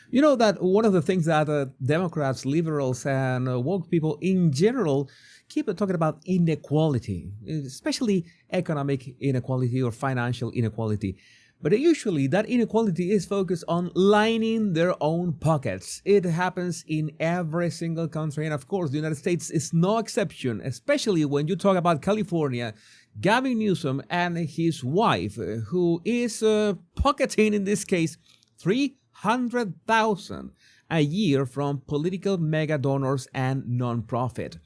You know that one of the things that Democrats, liberals, and woke people in general keep talking about inequality, especially economic inequality or financial inequality. But usually that inequality is focused on lining their own pockets. It happens in every single country. And of course, the United States is no exception, especially when you talk about California, Gavin Newsom and his wife, who is pocketing, in this case, 300,000 a year from political mega donors and nonprofit.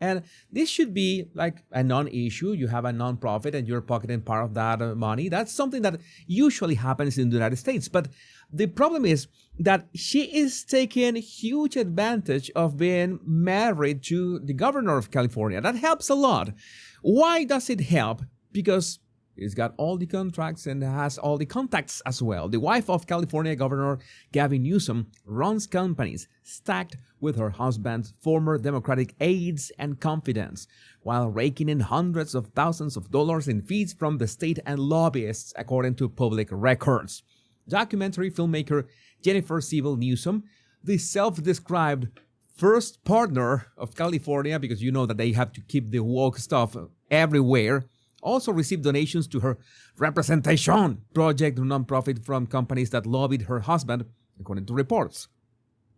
And this should be like a non-issue. You have a nonprofit and you're pocketing part of that money. That's something that usually happens in the United States. But the problem is that she is taking huge advantage of being married to the governor of California. That helps a lot. Why does it help? Because he's got all the contracts and has all the contacts as well. The wife of California Governor Gavin Newsom runs companies stacked with her husband's former Democratic aides and confidants, while raking in hundreds of thousands of dollars in fees from the state and lobbyists, according to public records. Documentary filmmaker Jennifer Siebel Newsom, the self-described first partner of California, because you know that they have to keep the woke stuff everywhere, also received donations to her Representation Project nonprofit from companies that lobbied her husband, according to reports.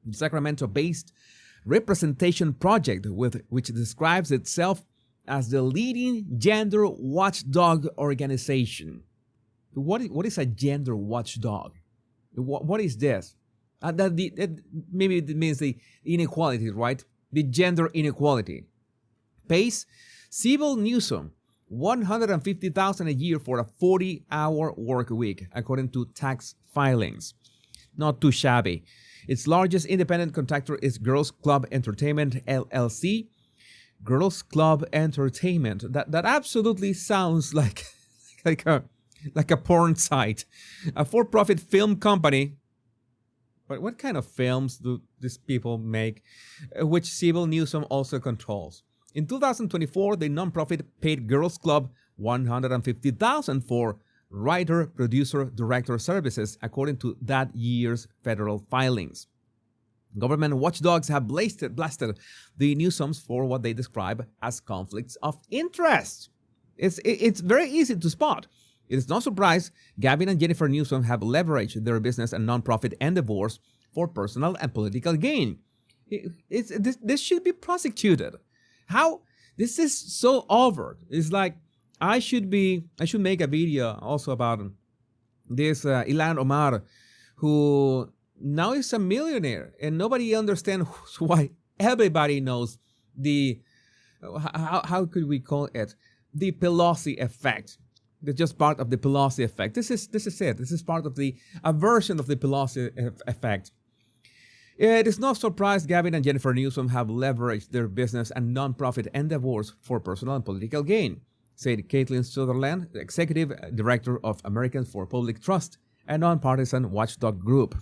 The Sacramento-based Representation Project, which describes itself as the leading gender watchdog organization. What is a gender watchdog? What is this? Maybe it means the inequality, right? The gender inequality. Pays Siebel Newsom $150,000 a year for a 40-hour work week, according to tax filings. Not too shabby. Its largest independent contractor is Girls Club Entertainment, LLC. Girls Club Entertainment. That absolutely sounds like a porn site. A for-profit film company. But what kind of films do these people make? Which Siebel Newsom also controls. In 2024, the nonprofit paid Girls Club $150,000 for writer, producer, director services, according to that year's federal filings. Government watchdogs have blasted the Newsomes for what they describe as conflicts of interest. It's very easy to spot. It is no surprise Gavin and Jennifer Newsom have leveraged their business and nonprofit endeavors for personal and political gain. This should be prosecuted. How? This is so overt. It's like I should make a video also about this Ilan Omar, who now is a millionaire, and nobody understands why. Everybody knows the how could we call it, the Pelosi effect. It's just part of the Pelosi effect. This is it. This is part of a version of the Pelosi effect. It is no surprise Gavin and Jennifer Newsom have leveraged their business and nonprofit endeavors for personal and political gain, said Caitlin Sutherland, the executive director of Americans for Public Trust, a nonpartisan watchdog group.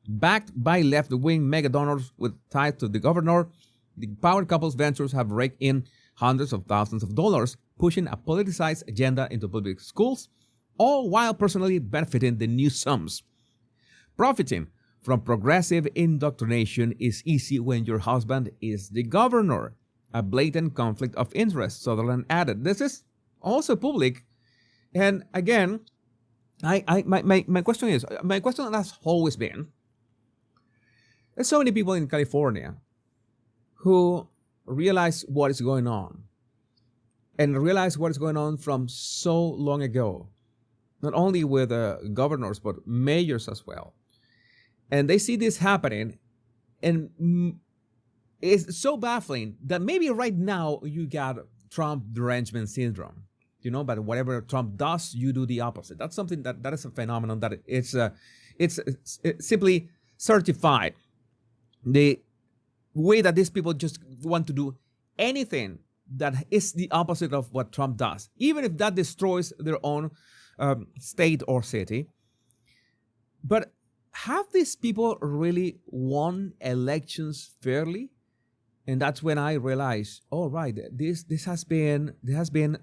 Backed by left-wing mega donors with ties to the governor, the power couple's ventures have raked in hundreds of thousands of dollars, pushing a politicized agenda into public schools, all while personally benefiting the Newsomes. Profiting from progressive indoctrination is easy when your husband is the governor. A blatant conflict of interest, Sutherland added. This is also public. And again, my question has always been, there's so many people in California who realize what is going on, and realize what is going on from so long ago, not only with governors, but mayors as well. And they see this happening, and it's so baffling that maybe right now you got Trump derangement syndrome, but whatever Trump does, you do the opposite. That's something that is a phenomenon that it's simply certified. The way that these people just want to do anything that is the opposite of what Trump does, even if that destroys their own state or city. But have these people really won elections fairly? And that's when I realized, oh right, this has been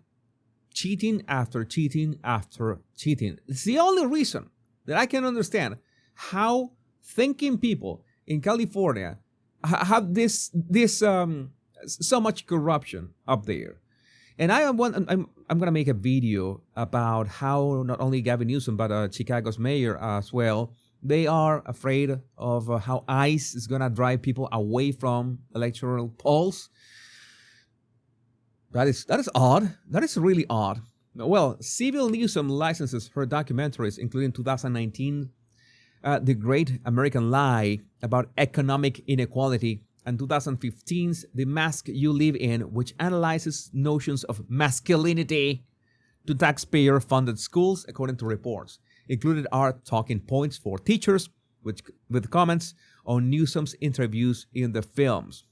cheating after cheating after cheating. It's the only reason that I can understand how thinking people in California have this so much corruption up there. And I'm going to make a video about how not only Gavin Newsom but Chicago's mayor as well, they are afraid of how ICE is going to drive people away from electoral polls. That is odd. That is really odd. Well, Civil Newsom licenses her documentaries, including 2019, The Great American Lie about economic inequality, and 2015's The Mask You Live In, which analyzes notions of masculinity to taxpayer-funded schools, according to reports. Included are talking points for teachers, with comments on Newsom's interviews in the films.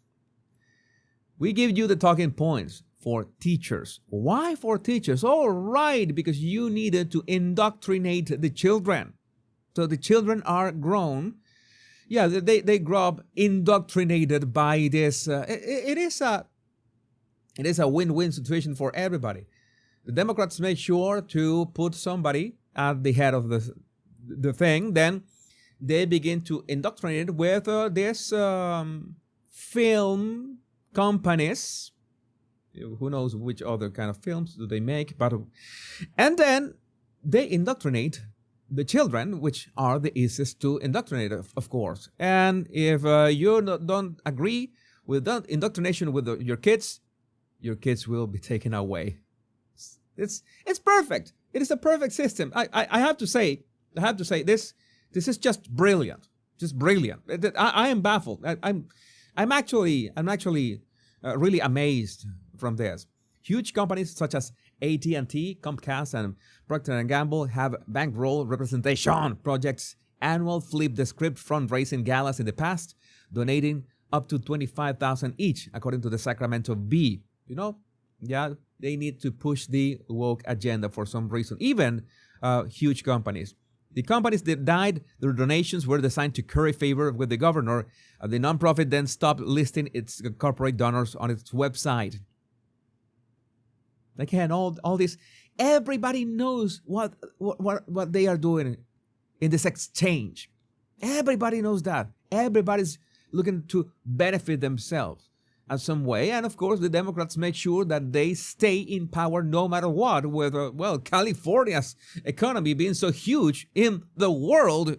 We give you the talking points for teachers. Why for teachers? Oh, right, because you needed to indoctrinate the children. So the children are grown. Yeah, they grow up indoctrinated by this. It is a win-win situation for everybody. The Democrats make sure to put somebody at the head of the thing. Then they begin to indoctrinate with this film companies. Who knows which other kind of films do they make? And then they indoctrinate the children, which are the easiest to indoctrinate, of course. And if you don't agree with that indoctrination with your kids will be taken away. It's perfect. It is a perfect system. I have to say this is just brilliant. Just brilliant. I am baffled. I'm actually really amazed from this. Huge companies such as AT&T, Comcast, and Procter & Gamble have bankroll representation projects, annual flip the script fundraising galas in the past, donating up to $25,000 each, according to the Sacramento Bee. Yeah, they need to push the woke agenda for some reason. Even huge companies. The companies that died, their donations were designed to curry favor with the governor. The nonprofit then stopped listing its corporate donors on its website. Again, all this, everybody knows what they are doing in this exchange. Everybody knows that. Everybody's looking to benefit themselves in some way. And of course, the Democrats make sure that they stay in power no matter what. With, California's economy being so huge in the world,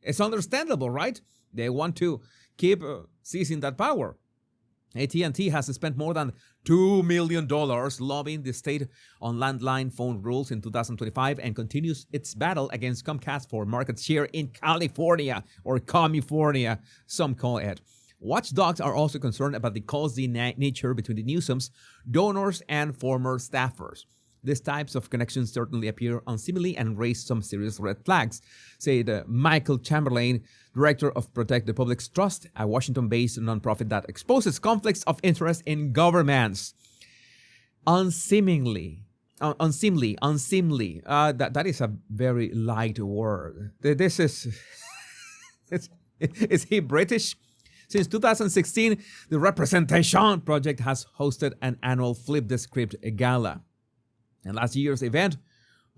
it's understandable, right? They want to keep seizing that power. AT&T has spent more than $2 million lobbying the state on landline phone rules in 2025 and continues its battle against Comcast for market share in California, or California, some call it. Watchdogs are also concerned about the cozy nature between the Newsoms, donors, and former staffers. These types of connections certainly appear unseemly and raise some serious red flags, said Michael Chamberlain, director of Protect the Public's Trust, a Washington-based nonprofit that exposes conflicts of interest in governments. Unseemly. That is a very light word. This is... Is he British? Since 2016, the Representation Project has hosted an annual Flip the Script gala. And last year's event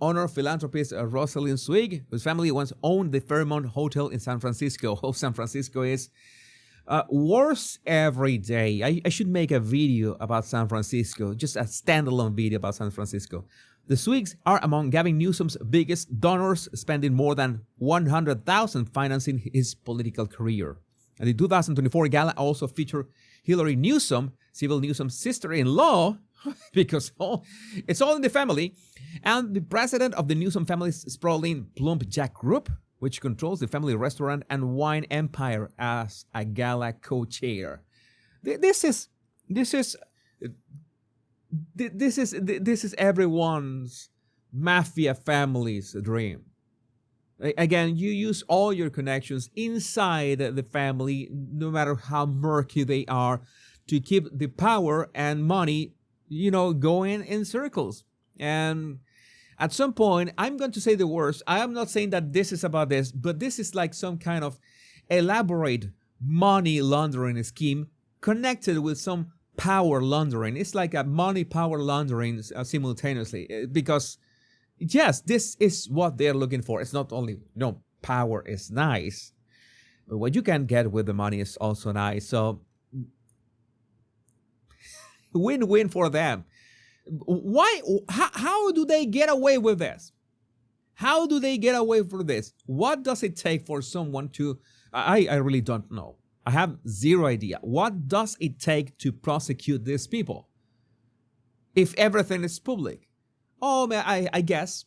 honored philanthropist Rosalind Swig, whose family once owned the Fairmont Hotel in San Francisco. Oh, San Francisco is worse every day. I should make a video about San Francisco, just a standalone video about San Francisco. The Swigs are among Gavin Newsom's biggest donors, spending more than $100,000 financing his political career. And the 2024 gala also featured Hillary Newsom, Civil Newsom's sister-in-law, because it's all in the family, and the president of the Newsom family's sprawling Plump Jack Group, which controls the family restaurant and wine empire, as a gala co-chair. This is everyone's mafia family's dream. Again, you use all your connections inside the family, no matter how murky they are, to keep the power and money, going in circles. And at some point, I'm going to say the worst. I am not saying that this is about this, but this is like some kind of elaborate money laundering scheme connected with some power laundering. It's like a money power laundering simultaneously, because yes, this is what they're looking for. It's not only, power is nice, But what you can get with the money is also nice. So win-win for them. Why? How do they get away with this? How do they get away with this? What does it take for someone to... I really don't know. I have zero idea. What does it take to prosecute these people if everything is public? Oh, man, I guess.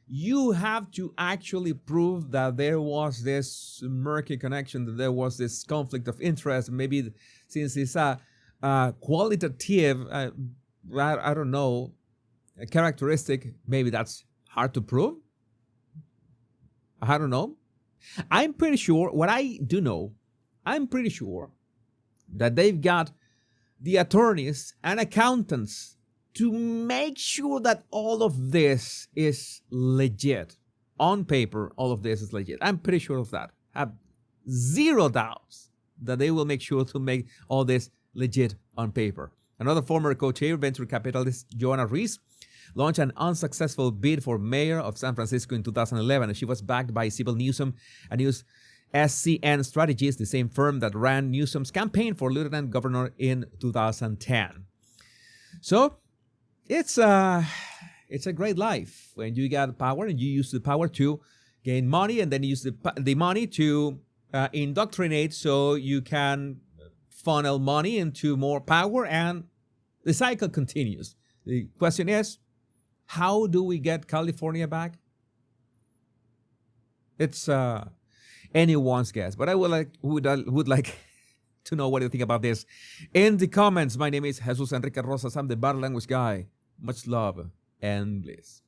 You have to actually prove that there was this murky connection, that there was this conflict of interest. Maybe since it's a qualitative, I don't know, a characteristic, maybe that's hard to prove. I don't know. I'm pretty sure, what I do know, I'm pretty sure that they've got the attorneys and accountants to make sure that all of this is legit. On paper, all of this is legit. I'm pretty sure of that. I have zero doubts that they will make sure to make all this legit on paper. Another former co-chair, venture capitalist Joanna Reese, launched an unsuccessful bid for mayor of San Francisco in 2011. She was backed by Sybil Newsom, a News SCN Strategies, the same firm that ran Newsom's campaign for lieutenant governor in 2010. So it's a great life when you got power and you use the power to gain money, and then you use the money to indoctrinate so you can funnel money into more power, and the cycle continues. The question is, how do we get California back? It's anyone's guess, but I would like to know what you think about this in the comments. My name is Jesus Enrique Rosas. I'm the Bar Language Guy. Much love and bliss.